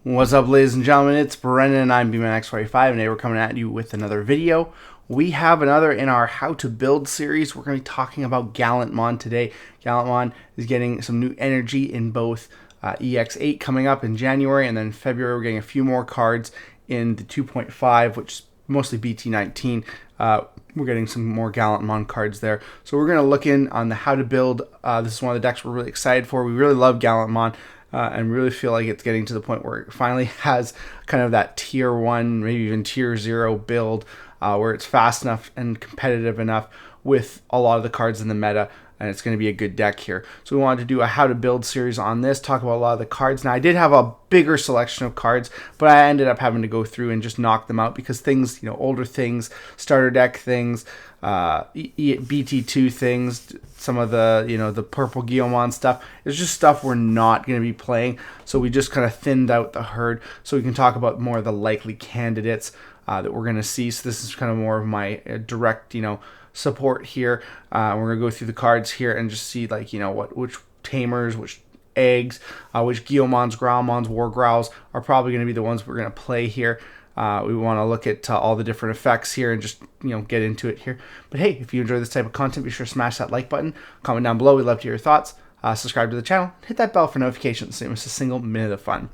What's up, ladies and gentlemen? It's Brennan and I'm BMX45, and today we're coming at you with another video. We have another in our How to Build series. We're going to be talking about Gallantmon today. Gallantmon is getting some new energy in both EX8 coming up in January, and then in February we're getting a few more cards in the 2.5, which is mostly BT19. We're getting some more Gallantmon cards there. So we're going to look in on the How to Build. This is one of the decks we're really excited for. We really love Gallantmon. And really feel like it's getting to the point where it finally has kind of that tier 1, maybe even tier 0 build where it's fast enough and competitive enough with a lot of the cards in the meta, and it's going to be a good deck here. So we wanted to do a how to build series on this, talk about a lot of the cards. Now, I did have a bigger selection of cards, but I ended up having to go through and just knock them out because things, older things, starter deck things, BT2 things, some of the, the purple Guillamon stuff. It's just stuff we're not going to be playing. So we just kind of thinned out the herd so we can talk about more of the likely candidates that we're going to see. So this is kind of more of my direct, support here. We're going to go through the cards here and just see which tamers, which eggs, which Guillamons, Growlmons, War Growls are probably going to be the ones we're going to play here. We want to look at all the different effects here and just get into it here. But hey, if you enjoy this type of content, be sure to smash that like button, comment down below. We'd love to hear your thoughts. Subscribe to the channel, hit that bell for notifications so you don't miss a single minute of fun.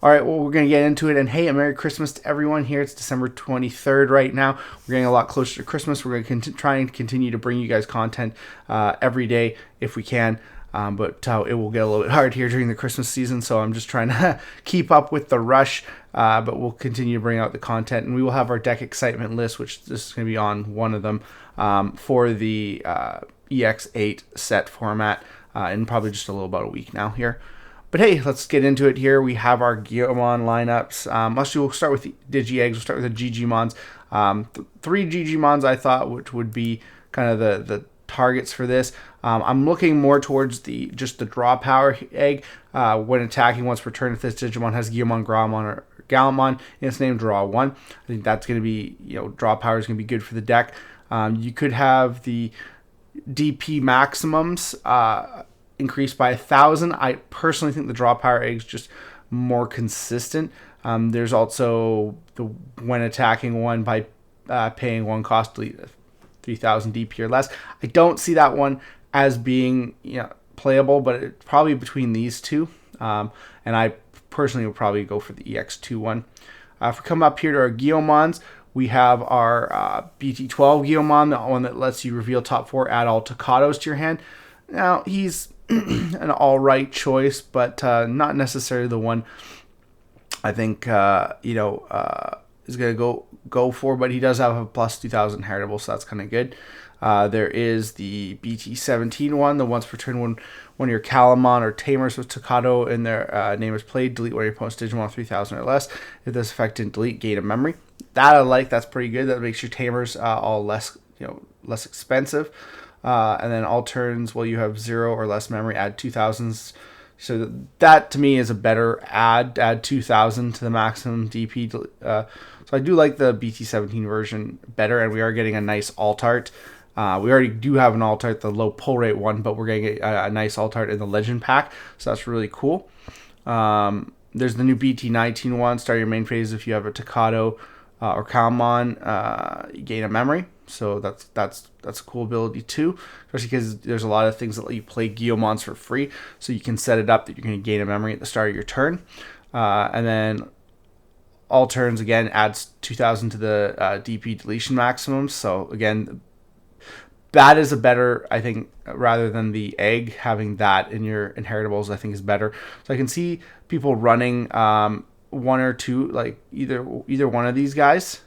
All right, well, we're going to get into it. And hey, a Merry Christmas to everyone here. It's December 23rd right now. We're getting a lot closer to Christmas. We're going to try and continue to bring you guys content every day if we can. But it will get a little bit hard here during the Christmas season, so I'm just trying to keep up with the rush. But we'll continue to bring out the content, and we will have our deck excitement list, which this is going to be on one of them for the EX8 set format in probably just about a week now here. But hey, let's get into it here. We have our Guillamon lineups. Actually, we'll start with the Digi-Eggs. We'll start with the Digimons. 3 Digimons I thought, which would be kind of the targets for this. I'm looking more towards just the draw power egg. When attacking once per turn, if this Digimon has Guillamon, Growlmon, or Gallantmon in its name, draw 1. I think that's going to be, draw power is going to be good for the deck. You could have the DP maximums increased by 1,000. I personally think the draw power egg is just more consistent. There's also the when attacking one by paying 1 cost, delete 3,000 DP or less. I don't see that one as being playable, but it's probably between these two. And I personally would probably go for the EX2 one. If we come up here to our Guillamons, we have our BT12 Guillamon, the one that lets you reveal top 4, add all Tocados to your hand. Now, he's an alright choice, but not necessarily the one I think is going to go for, but he does have a plus 2,000 heritable, so that's kind of good. There is the BT17 one, the once per turn one of your Calamon or Tamers with Tocado in their name is played, delete one of your opponent's Digimon 3,000 or less. If this effect didn't delete, gain a memory. That I like, that's pretty good. That makes your Tamers all less expensive. And then all turns, you have 0 or less memory, add 2,000s. So that to me is a better add 2,000 to the maximum DP. So I do like the BT17 version better, and we are getting a nice alt art. We already do have an alt art, the low pull rate one, but we're getting a nice alt art in the legend pack, so that's really cool. There's the new BT19 one. Start your main phase if you have a Tocado or Calmon, you gain a memory. So that's a cool ability too, especially because there's a lot of things that let you play Guillamons for free. So you can set it up that you're going to gain a memory at the start of your turn, and then all turns again adds 2,000 to the DP deletion maximum. So again, that is a better, I think, rather than the egg. Having that in your inheritables, I think, is better. So I can see people running one or two, like either one of these guys.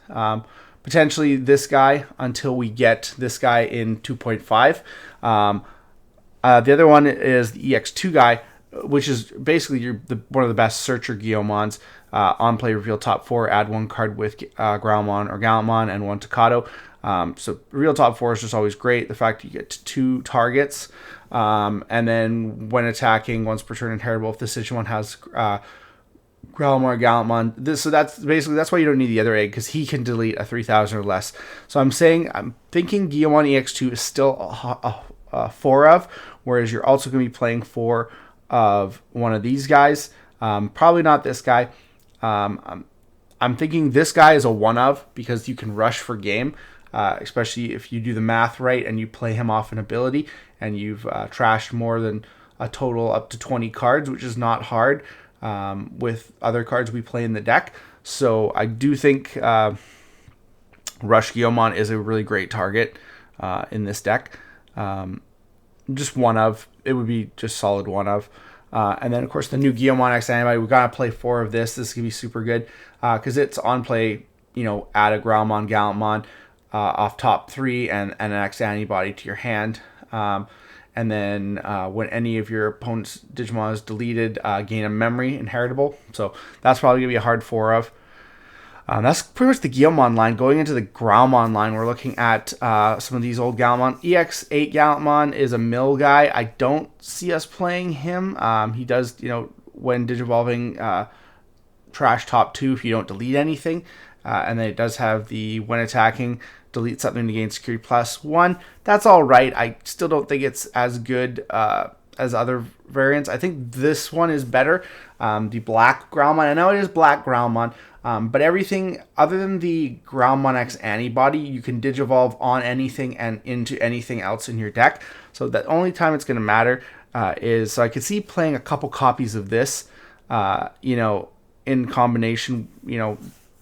Potentially this guy until we get this guy in 2.5. The other one is the EX2 guy, which is basically one of the best searcher Guillamons. On play, reveal top 4, add 1 card with Growlmon or Gallantmon and 1 Tocado. So reveal top 4 is just always great. The fact you get 2 targets, and then when attacking once per turn inheritable, if this Digimon has Growlmon or Gallantmon. So that's why you don't need the other egg, because he can delete a 3,000 or less. So I'm thinking Guillamon EX2 is still a 4 of, whereas you're also going to be playing 4 of one of these guys. Probably not this guy. I'm thinking this guy is a one of because you can rush for game, especially if you do the math right and you play him off an ability and you've trashed more than a total up to 20 cards, which is not hard with other cards we play in the deck. So I do think Rush Guillamon is a really great target in this deck. Just one of. It would be just solid one of. And then, of course, the new Guillamon X-Antibody. We've got to play 4 of this. This is going to be super good because it's on play, add a Growlmon, Gallantmon off top 3 and an X-Antibody to your hand. And then when any of your opponent's Digimon is deleted, gain a memory inheritable. So that's probably going to be a hard 4 of. That's pretty much the Guillamon line. Going into the Growlmon line, we're looking at some of these old Gallantmon. EX8 Gallantmon is a mill guy. I don't see us playing him. He does, when Digivolving, trash top 2 if you don't delete anything. And then it does have the when attacking, delete something to gain security +1. That's all right. I still don't think it's as good as other variants. I think this one is better. The black Growlmon. I know it is black Growlmon. But everything other than the Growlmon X-Antibody, you can Digivolve on anything and into anything else in your deck. So the only time it's going to matter is, so I could see playing a couple copies of this, in combination,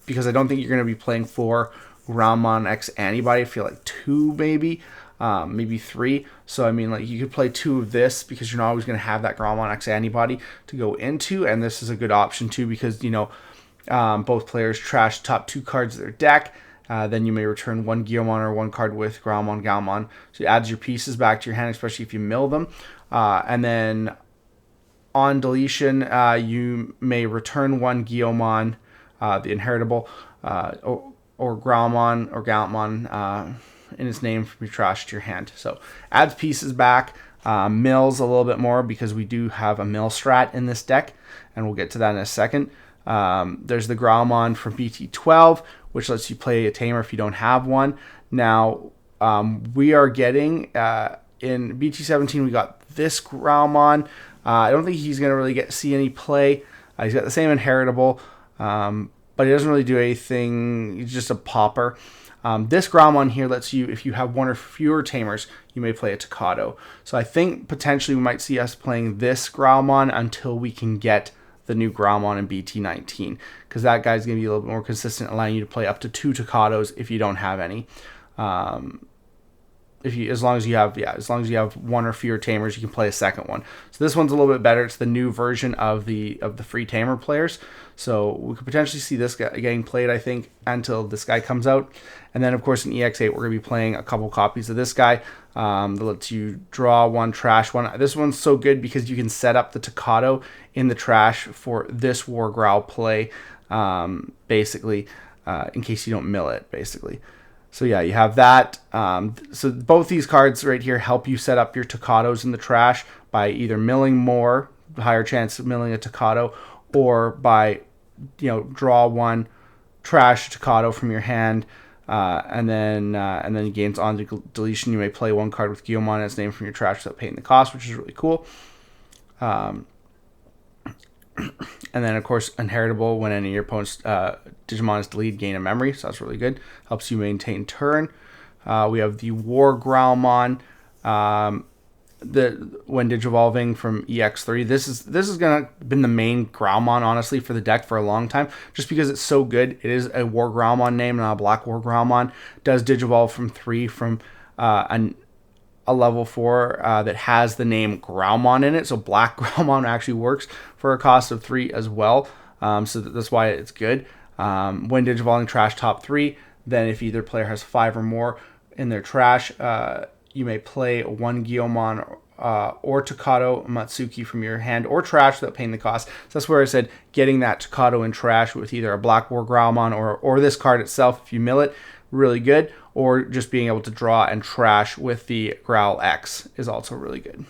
because I don't think you're going to be playing 4 Growlmon X-Antibody. I feel like 2 maybe 3. So I mean, like, you could play 2 of this because you're not always going to have that Growlmon X-Antibody to go into, and this is a good option too because both players trash top 2 cards of their deck. Then you may return 1 Guillamon or 1 card with Growlmon, Gallantmon. So it adds your pieces back to your hand, especially if you mill them. And then on deletion, you may return 1 Guillamon, the inheritable, or Growlmon or Gallantmon in its name from your trash to your hand. So adds pieces back, mills a little bit more because we do have a mill strat in this deck, and we'll get to that in a second. There's the Growlmon from BT12, which lets you play a tamer if you don't have one. Now, we are getting, in BT17, we got this Growlmon. I don't think he's going to really see any play. He's got the same inheritable, but he doesn't really do anything. He's just a popper. This Growlmon here lets you, if you have 1 or fewer tamers, you may play a Tocado. So I think potentially we might see us playing this Growlmon until we can get the new Growlmon in BT19, because that guy's going to be a little bit more consistent, allowing you to play up to 2 Tocados if you don't have any. As long as you have 1 or fewer tamers, you can play a second one. So this one's a little bit better. It's the new version of the free tamer players. So we could potentially see this guy getting played, I think, until this guy comes out. And then, of course, in EX8, we're going to be playing a couple copies of this guy that lets you draw 1, trash 1. This one's so good because you can set up the Tocado in the trash for this War Growl play, basically, in case you don't mill it, basically. So yeah, you have that. So both these cards right here help you set up your Tocados in the trash by either milling more, higher chance of milling a Tocado, or by, draw 1, trash Tocado from your hand, and then gains on deletion. You may play 1 card with Guillamon as name from your trash without paying the cost, which is really cool. And then, of course, inheritable when any of your opponent's Digimon is deleted, gain a memory. So that's really good. Helps you maintain turn. We have the War Growlmon. When Digivolving from EX3. This is gonna been the main Growlmon, honestly, for the deck for a long time, just because it's so good. It is a War Growlmon name, not a Black War Growlmon. Does Digivolve from 3 from a level 4 that has the name Growlmon in it. So Black Growlmon actually works for a cost of 3 as well. So that's why it's good. When Digivolving trash top 3, then if either player has 5 or more in their trash, you may play 1 Guillamon or Tocado Matsuki from your hand or trash without paying the cost. So that's where I said getting that Tocado in trash with either a Black War Growlmon or this card itself, if you mill it, really good. Or just being able to draw and trash with the Growl X is also really good.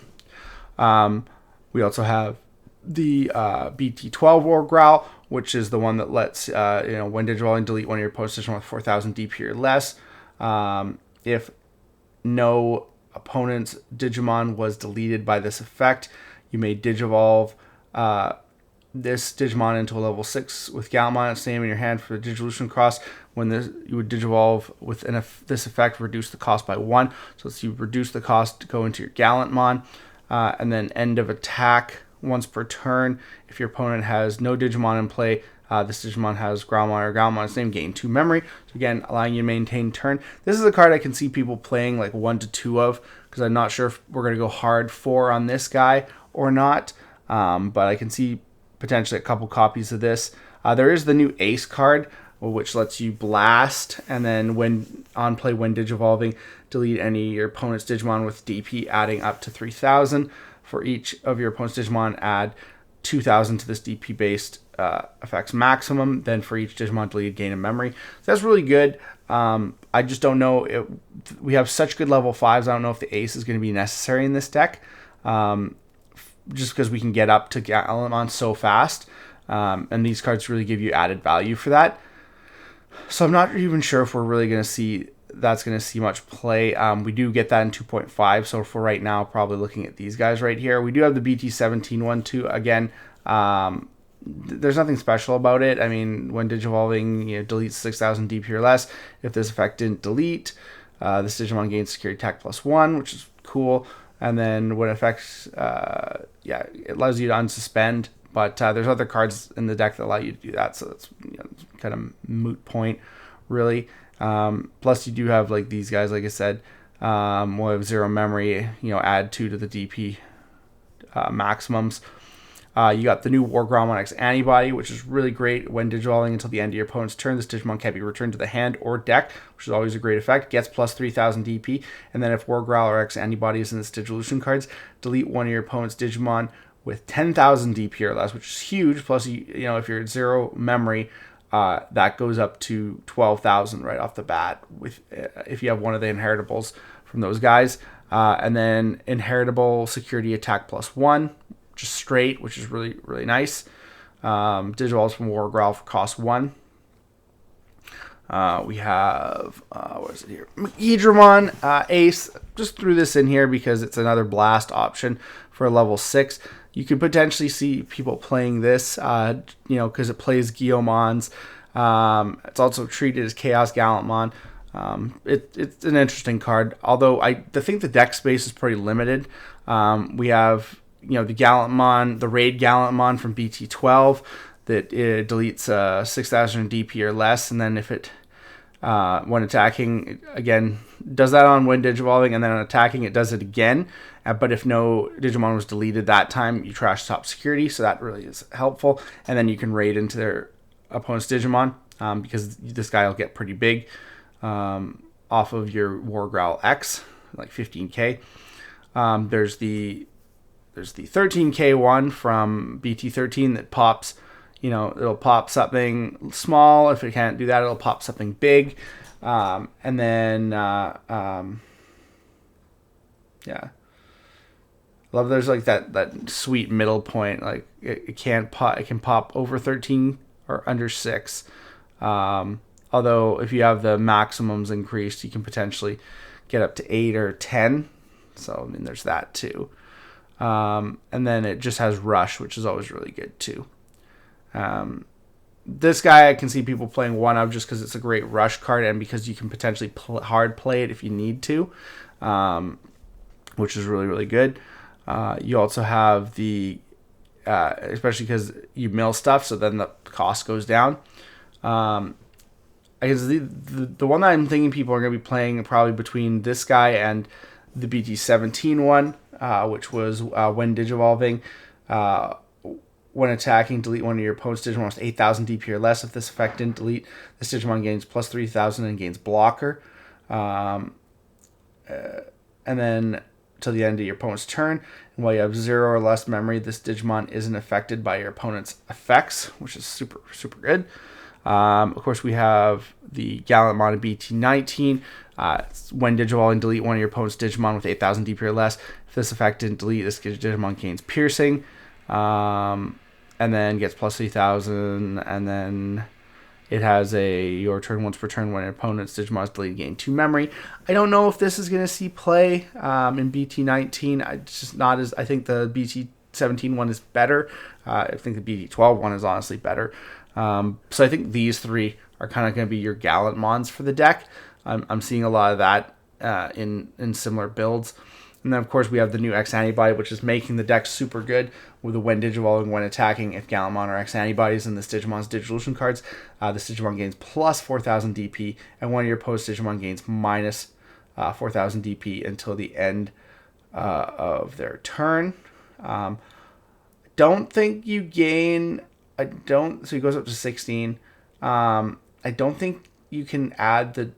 We also have the BT12 War Growl, which is the one that lets when Digivolving delete 1 of your opponent's Digimon with 4,000 DP or less. If no opponent's Digimon was deleted by this effect, you may Digivolve this Digimon into a level 6 with Gallantmon. It's name in your hand for the Digivolution cost. When you would Digivolve with this effect, reduce the cost by 1. So let's you reduce the cost to go into your Gallantmon. And then end of attack once per turn. If your opponent has no Digimon in play, this Digimon has Growlmon or Gallantmon's name, gain 2 memory. So again, allowing you to maintain turn. This is a card I can see people playing like 1 to 2 of, because I'm not sure if we're going to go hard 4 on this guy or not. But I can see potentially a couple copies of this. There is the new Ace card, which lets you blast, and then when on play, when Digivolving, delete any of your opponent's Digimon with DP adding up to 3,000. For each of your opponent's Digimon, add 2,000 to this DP based effects maximum. Then for each Digimon deleted, gain a memory. So that's really good. I just don't know. We have such good level 5s. I don't know if the Ace is going to be necessary in this deck. Just because we can get up to Gallantmon so fast. And these cards really give you added value for that. So I'm not even sure if we're really going to see that's going to see much play. We do get that in 2.5. So for right now, probably looking at these guys right here. We do have the BT17 one too. Again, there's nothing special about it. I mean, when Digivolving, deletes 6,000 DP or less. If this effect didn't delete, this Digimon gains security attack +1, which is cool. And then when it affects, it allows you to unsuspend. But there's other cards in the deck that allow you to do that, so it's kind of moot point, really. Plus, you do have like these guys, like I said, we'll have 0 memory. Add 2 to the DP maximums. You got the new War Gromon X-Antibody, which is really great. When Digivolving until the end of your opponent's turn, this Digimon can't be returned to the hand or deck, which is always a great effect. Gets plus 3,000 DP. And then if War Growl or X-Antibody is in its Digivolution cards, delete one of your opponent's Digimon with 10,000 DP or less, which is huge. Plus, if you're at 0 memory, that goes up to 12,000 right off the bat if you have one of the inheritables from those guys. And then inheritable security attack +1. Just straight, which is really, really nice. Digivolves from War Growl for cost 1. We have, what is it here? Digimon Ace. Just threw this in here because it's another blast option for a level 6. You could potentially see people playing this, because it plays Guillaumons. It's also treated as Chaos Gallantmon. It's an interesting card, although I think the deck space is pretty limited. We have the Gallantmon, the Raid Gallantmon from BT12 that it deletes 6,000 DP or less, and then if it when attacking again does that on when Digivolving, and then on attacking it does it again. But if no Digimon was deleted that time, you trash top security, so that really is helpful. And then you can raid into their opponent's Digimon because this guy will get pretty big off of your War Growl X, like 15k. There's the 13k one from BT13 that pops. It'll pop something small. If it can't do that, it'll pop something big. And then love there's like that sweet middle point. Like it can pop over 13 or under 6. Although if you have the maximums increased, you can potentially get up to 8 or 10. So there's that too. And then it just has Rush, which is always really good too. This guy I can see people playing one of just because it's a great Rush card and because you can potentially hard play it if you need to, which is really, really good. You also have the, especially because you mill stuff, so then the cost goes down. I guess the one that I'm thinking people are going to be playing probably between this guy and the BT17 one, which was when Digivolving, when attacking, delete one of your opponent's Digimon with 8,000 DP or less. If this effect didn't delete, this Digimon gains plus 3,000 and gains blocker. And then till the end of your opponent's turn. And while you have 0 or less memory, this Digimon isn't affected by your opponent's effects, which is super, super good. Of course, we have the Gallantmon BT19. When Digivolving, delete one of your opponent's Digimon with 8,000 DP or less. If this effect didn't delete, this Digimon gains piercing. And then gets plus 3,000, and then it has your turn once per turn when an opponent's Digimon is deleted, gain 2 memory. I don't know if this is going to see play in BT19. It's just not as, I think the BT BT17 one is better. I think the BT12 one is honestly better. So I think these three are kind of going to be your Gallantmons for the deck. I'm seeing a lot of that in similar builds. And then, of course, we have the new X-Antibody, which is making the deck super good with the when Digivolving, when attacking. If Gallantmon or X-Antibodies in this Digimon's Digivolution cards, this Digimon gains plus 4,000 DP, and one of your post Digimon gains minus 4,000 DP until the end of their turn. Don't think you gain... so he goes up to 16. I don't think you can add the...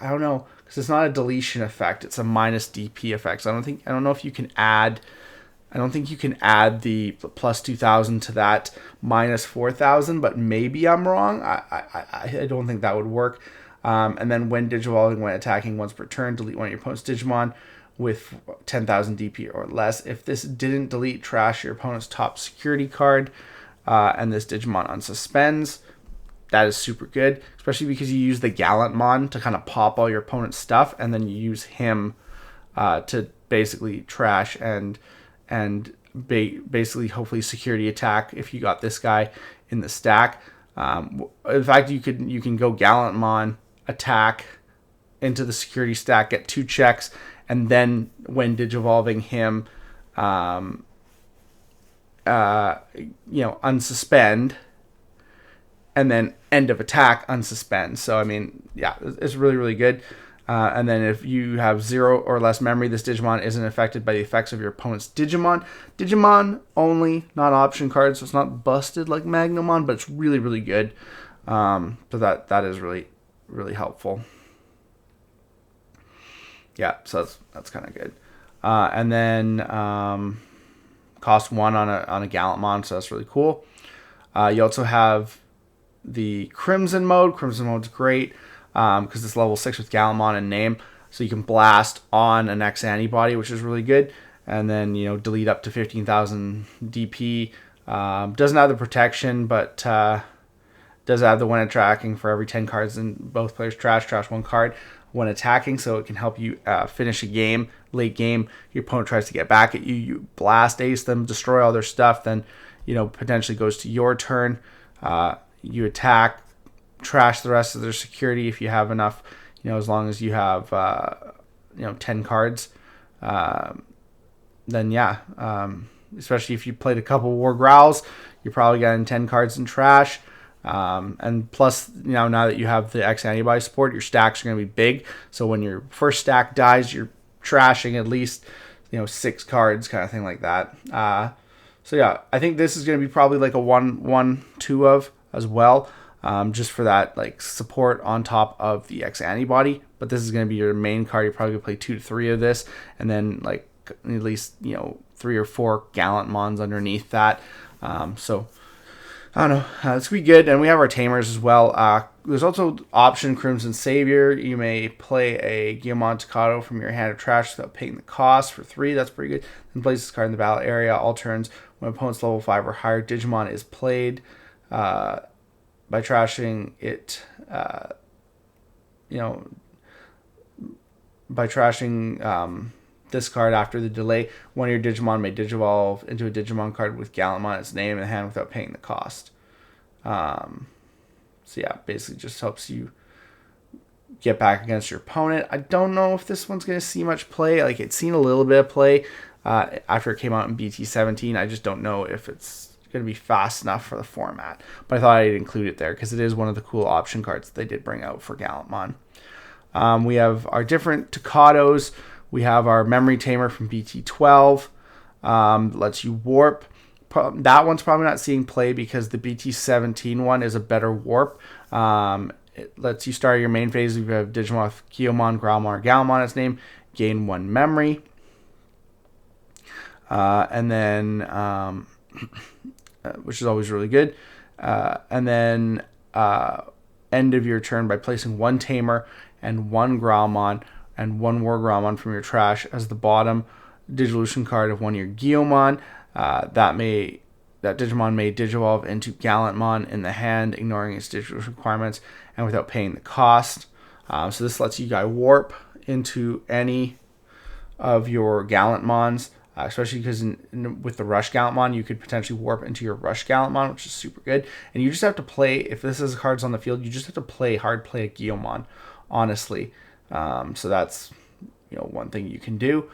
I don't know, because it's not a deletion effect. It's a minus DP effect. So I don't know if you can add... I don't think you can add the plus 2,000 to that minus 4,000, but maybe I'm wrong. I don't think that would work. And then when Digivolving, when attacking once per turn, delete one of your opponent's Digimon with 10,000 DP or less. If this didn't delete, trash your opponent's top security card, and this Digimon unsuspends. That is super good, especially because you use the Gallantmon to kind of pop all your opponent's stuff, and then you use him to basically trash and basically hopefully security attack if you got this guy in the stack. In fact, you can go Gallantmon, attack into the security stack, get 2 checks, and then when Digivolving him, unsuspend, and then end of attack, unsuspend. So, I mean, yeah, it's really, really good. And then if you have 0 or less memory, this Digimon isn't affected by the effects of your opponent's Digimon. Digimon only, not option cards, so it's not busted like Magnamon, but it's really, really good. So that is really, really helpful. Yeah, so that's kind of good. And then cost 1 on a Gallantmon, so that's really cool. You also have the Crimson mode. Crimson mode's great because it's level 6 with Gallantmon and name, so you can blast on an X-Antibody, which is really good. And then delete up to 15,000 DP. Doesn't have the protection, but does have the when attacking for every 10 cards in both players' trash 1 card when attacking, so it can help you finish a game. Late game, your opponent tries to get back at you, you blast ace them, destroy all their stuff, then potentially goes to your turn. You attack, trash the rest of their security if you have enough, as long as you have 10 cards. Then yeah, especially if you played a couple War Growls, you're probably getting 10 cards in trash. And plus, now that you have the X-Antibody support, your stacks are going to be big. So when your first stack dies, you're trashing at least 6 cards, kind of thing like that. So yeah, I think this is going to be probably like a 1-1-2 of as well, just for that like support on top of the X-Antibody. But this is going to be your main card. You're probably going to play 2 to 3 of this, and then like at least 3 or 4 Gallantmons underneath that. So I don't know. It's going to be good. And we have our tamers as well. There's also option Crimson Savior. You may play a Guillemot Tocado from your hand of trash without paying the cost for 3. That's pretty good. Then place this card in the battle area. All turns when opponent's level 5 or higher Digimon is played by trashing it, by trashing this card after the delay, one of your Digimon may Digivolve into a Digimon card with Gallantmon its name in the hand without paying the cost. So yeah, basically just helps you get back against your opponent. I don't know if this one's going to see much play. Like, it's seen a little bit of play after it came out in BT17. I just don't know if it's going to be fast enough for the format. But I thought I'd include it there because it is one of the cool option cards that they did bring out for Gallantmon. We have our different Tocados. We have our Memory Tamer from BT12. Lets you warp. That one's probably not seeing play because the BT17 one is a better warp. It lets you start your main phase. You have Digimon with Guillemon, Growlmon, or Gallantmon its name. Gain 1 memory. And then, which is always really good. And then end of your turn by placing 1 Tamer and 1 Growlmon and 1 War Growlmon from your trash as the bottom Digivolution card of one of your Guillemon. That Digimon may Digivolve into Gallantmon in the hand, ignoring its Digivolution requirements and without paying the cost. So this lets you guys warp into any of your Gallantmons. especially because with the Rush Gallantmon, you could potentially warp into your Rush Gallantmon, which is super good. And you just have to play, if this is cards on the field, you just have to hard play a Guillemon, honestly. So that's, one thing you can do.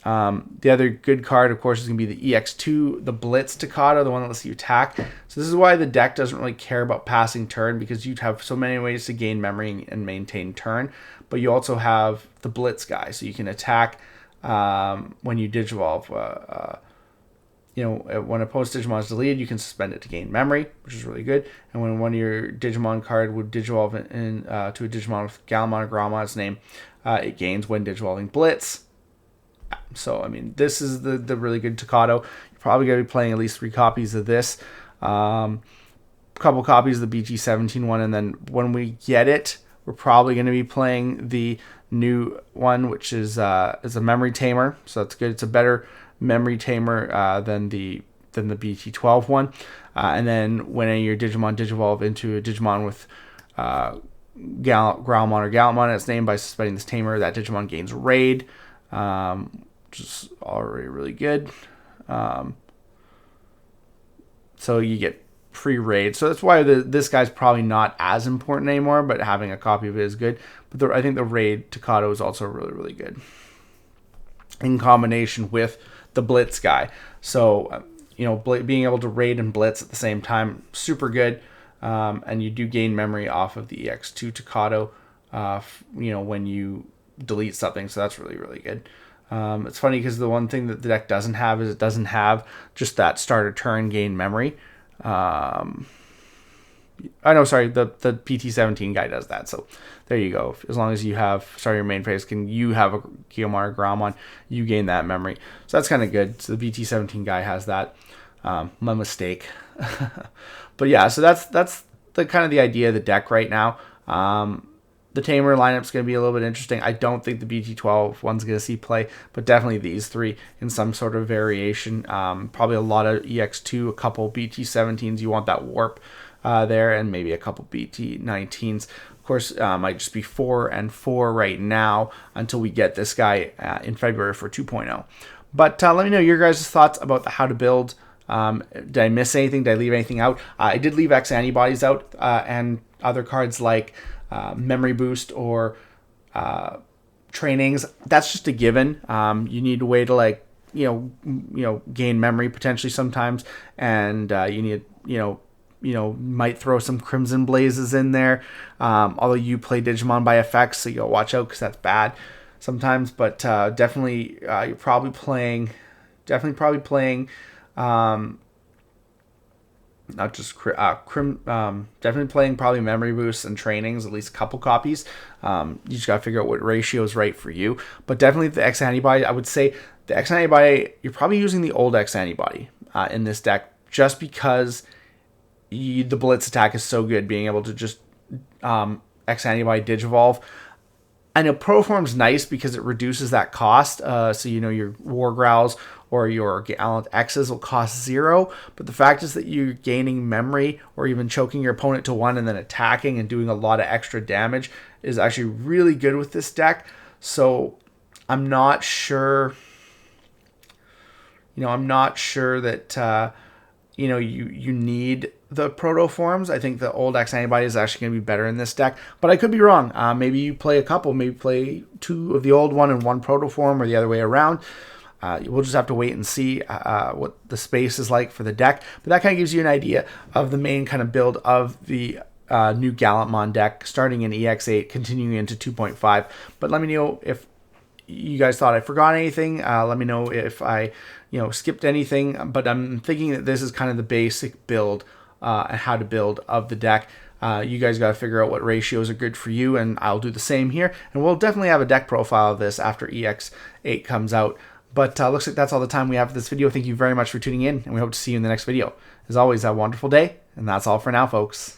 The other good card, of course, is going to be the EX2, the Blitz Staccato, the one that lets you attack. So this is why the deck doesn't really care about passing turn, because you have so many ways to gain memory and maintain turn. But you also have the Blitz guy, so you can attack when you Digivolve. When a opponent's Digimon is deleted, you can suspend it to gain memory, which is really good. And when one of your Digimon card would Digivolve to a Digimon with Gallantmon or Grammon its name, it gains when Digivolving Blitz. So, I mean, this is the really good Staccato. You're probably going to be playing at least 3 copies of this. A couple copies of the BT17 one, and then when we get it, we're probably going to be playing the new one, which is a memory tamer. So that's good. It's a better memory tamer than the BT12 one. And then when any of your Digimon Digivolve into a Digimon with Growlmon or Gallantmon its name, by suspending this tamer, that Digimon gains Raid. Which is already really good. So you get free raid. So that's why this guy's probably not as important anymore, but having a copy of it is good. But I think the raid Staccato is also really, really good in combination with the Blitz guy. So, being able to raid and Blitz at the same time, super good. And you do gain memory off of the EX2 Staccato, when you delete something. So that's really, really good. It's funny because the one thing that the deck doesn't have is it doesn't have just that starter turn gain memory. The PT17 guy does that. So there you go. As long as you have your main phase, you have a Guillemon or Grammon, you gain that memory. So that's kind of good. So the BT17 guy has that. My mistake. But yeah, so that's the kind of the idea of the deck right now. The Tamer lineup's going to be a little bit interesting. I don't think the BT12 one's going to see play, but definitely these 3 in some sort of variation. Probably a lot of EX2, a couple BT17s. You want that warp there, and maybe a couple BT19s. Of course, might just be 4 and 4 right now until we get this guy in February for 2.0. But let me know your guys' thoughts about how to build. Did I miss anything? Did I leave anything out? I did leave X-Antibodies out and other cards like Memory Boost or trainings. That's just a given. You need a way to gain memory potentially sometimes, and you need might throw some Crimson Blazes in there. Although you play Digimon by effects, so you'll watch out because that's bad sometimes. But definitely you're probably playing not just definitely playing probably memory boosts and trainings, at least a couple copies. You just gotta figure out what ratio is right for you. But definitely the X-Antibody, I would say the X-Antibody, you're probably using the old X-Antibody in this deck, just because the Blitz attack is so good, being able to just X-Antibody Digivolve. I know Pro Form's nice because it reduces that cost. So your War Growls or your Gallant X's will cost 0. But the fact is that you're gaining memory or even choking your opponent to 1 and then attacking and doing a lot of extra damage is actually really good with this deck. So I'm not sure. I'm not sure that you need the proto forms. I think the old X-Antibody is actually going to be better in this deck, but I could be wrong. Maybe you play a couple, maybe play 2 of the old one and 1 proto form, or the other way around. We'll just have to wait and see what the space is like for the deck, but that kind of gives you an idea of the main kind of build of the new Gallantmon deck, starting in EX8, continuing into 2.5. But let me know if you guys thought I forgot anything. Let me know if I skipped anything, but I'm thinking that this is kind of the basic build and how to build of the deck. You guys got to figure out what ratios are good for you, and I'll do the same here. And we'll definitely have a deck profile of this after EX8 comes out. But looks like that's all the time we have for this video. Thank you very much for tuning in, and we hope to see you in the next video. As always, have a wonderful day, and that's all for now, folks.